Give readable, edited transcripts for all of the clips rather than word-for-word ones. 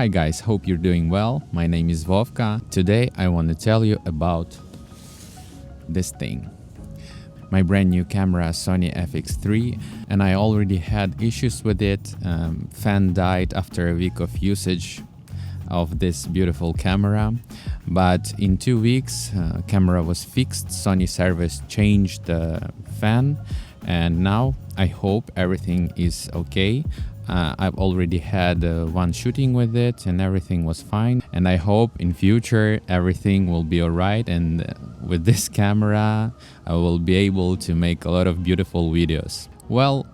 Hi guys, hope you're doing well. My name is Vovka. Today I want to tell you about this thing. My brand new camera, SONY FX3, and I already had issues with it. Fan died after a week of usage of this beautiful camera, but in 2 weeks camera was fixed. Sony service changed the fan, and now I hope everything is okay. I've already had one shooting with it and everything was fine, and I hope in future everything will be alright, and with this camera I will be able to make a lot of beautiful videos. Well,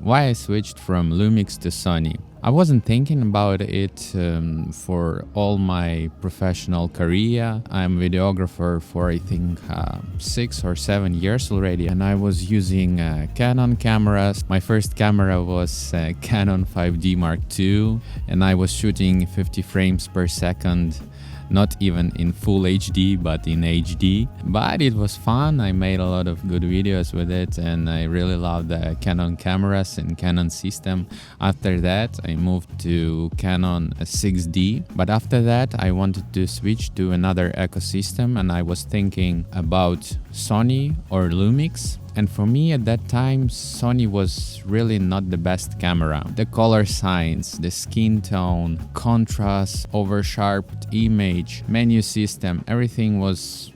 why I switched from Lumix to Sony? I wasn't thinking about it for all my professional career. I'm a videographer for I think 6 or 7 years already, and I was using Canon cameras. My first camera was Canon 5D Mark II, and I was shooting 50 frames per second. Not even in full HD, but in HD. But it was fun. I made a lot of good videos with it, and I really love the Canon cameras and Canon system. After that, I moved to Canon 6D. But after that, I wanted to switch to another ecosystem, and I was thinking about Sony or Lumix. And for me at that time, Sony was really not the best camera. The color science, the skin tone, contrast, over-sharpened image, menu system, everything was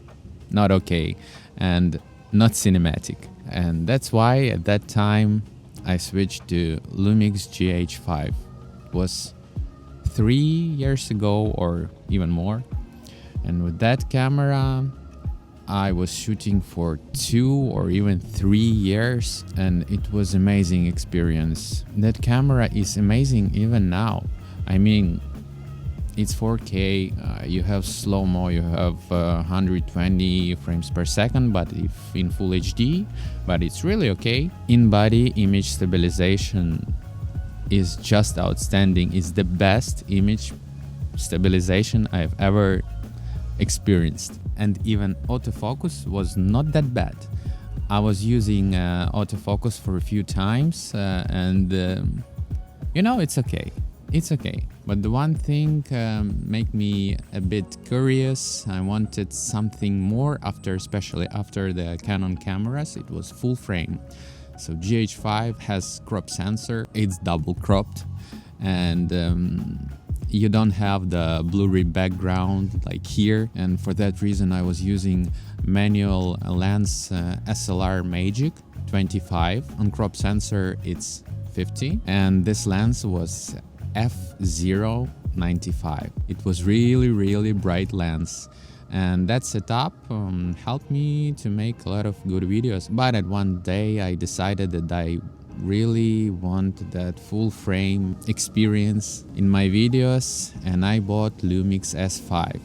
not okay and not cinematic. And that's why at that time I switched to Lumix GH5. It was 3 years ago or even more. And with that camera, I was shooting for 2 or even 3 years, and it was amazing experience. That camera is amazing even now. I mean, it's 4K, you have slow-mo, you have 120 frames per second, but if in full HD, but it's really okay. In-body image stabilization is just outstanding. It's the best image stabilization I've ever experienced. And even autofocus was not that bad. I was using autofocus for a few times and you know, it's okay. It's okay. But the one thing made me a bit curious. I wanted something more especially after the Canon cameras. It was full frame. So GH5 has crop sensor. It's double cropped, and you don't have the blurry background like here, and for that reason I was using manual lens SLR Magic 25. On crop sensor it's 50, and this lens was f095. It was really bright lens, and that setup helped me to make a lot of good videos. But at one day I decided that I really want that full frame experience in my videos, and I bought Lumix S5.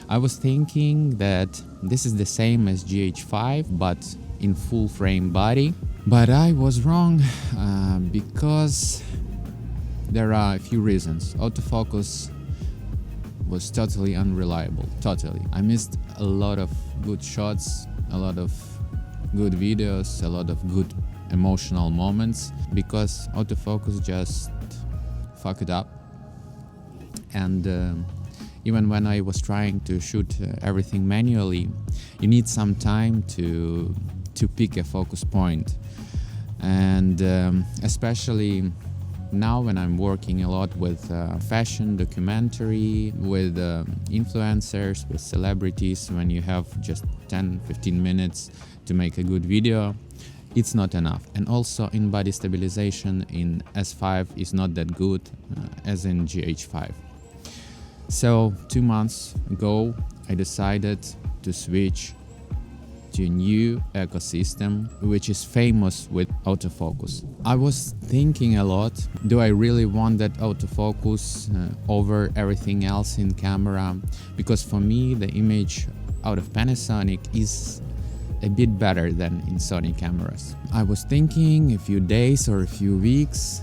I was thinking that this is the same as GH5 but in full frame body, but I was wrong because there are a few reasons. Autofocus was totally unreliable, totally. I missed a lot of good shots, a lot of good videos, a lot of good emotional moments because autofocus just fucked it up. And even when I was trying to shoot everything manually, you need some time to pick a focus point. And especially now when I'm working a lot with fashion documentary, with influencers, with celebrities, when you have just 10-15 minutes to make a good video, it's not enough. And also in-body stabilization in S5 is not that good as in GH5. So 2 months ago I decided to switch to a new ecosystem which is famous with autofocus. I was thinking a lot, do I really want that autofocus over everything else in camera? Because for me the image out of Panasonic is a bit better than in Sony cameras. I was thinking a few days or a few weeks,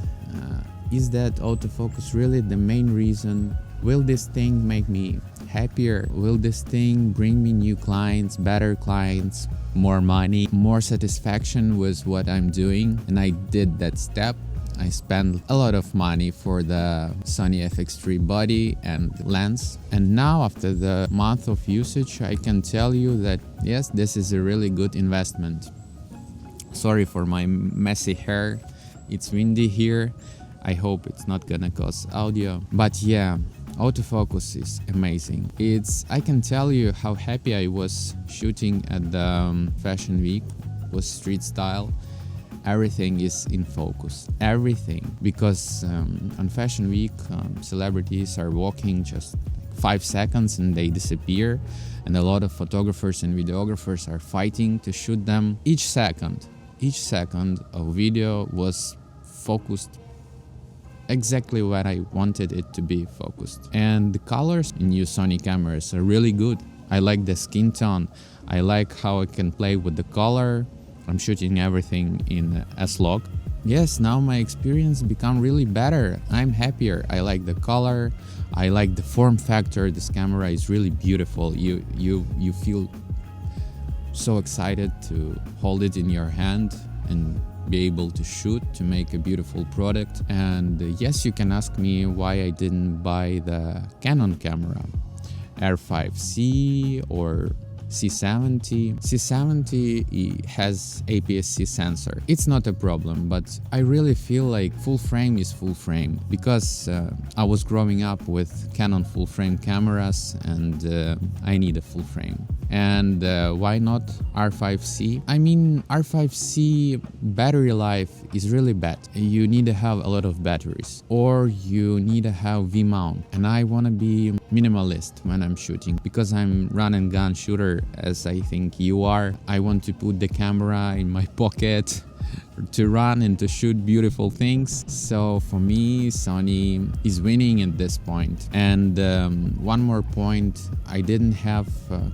is that autofocus really the main reason? Will this thing make me happier? Will this thing bring me new clients, better clients, more money, more satisfaction with what I'm doing? And I did that step. I spent a lot of money for the SONY FX3 body and lens. And now after the month of usage, I can tell you that yes, this is a really good investment. Sorry for my messy hair. It's windy here. I hope it's not gonna cause audio. But yeah, autofocus is amazing. I can tell you how happy I was shooting at the Fashion Week. It was street style. Everything is in focus, everything, because on Fashion Week celebrities are walking just 5 seconds and they disappear, and a lot of photographers and videographers are fighting to shoot them. Each second of video was focused exactly where I wanted it to be focused. And the colors in new Sony cameras are really good. I like the skin tone, I like how I can play with the color. I'm shooting everything in S-Log. Yes, now my experience become really better. I'm happier. I like the color. I like the form factor. This camera is really beautiful. You feel so excited to hold it in your hand and be able to shoot, to make a beautiful product. And yes, you can ask me why I didn't buy the Canon camera, R5C or C70. C70 has APS-C sensor. It's not a problem, but I really feel like full frame is full frame because I was growing up with Canon full frame cameras and I need a full frame. And why not R5C? I mean, R5C battery life is really bad. You need to have a lot of batteries, or you need to have V-mount. And I want to be minimalist when I'm shooting because I'm run and gun shooter, as I think you are. I want to put the camera in my pocket to run and to shoot beautiful things. So for me, Sony is winning at this point. And one more point, I didn't have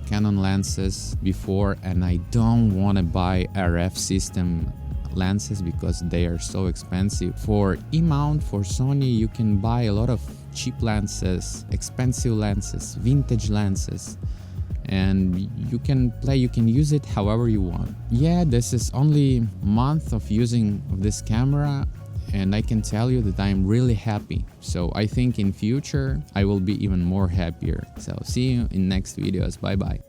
Canon lenses before, and I don't want to buy RF system lenses because they are so expensive. For E-mount, for Sony, you can buy a lot of cheap lenses, expensive lenses, vintage lenses, and you can use it however you want. Yeah, this is only month of using this camera, and I can tell you that I'm really happy. So I think in future I will be even more happier. So see you in next videos. Bye bye.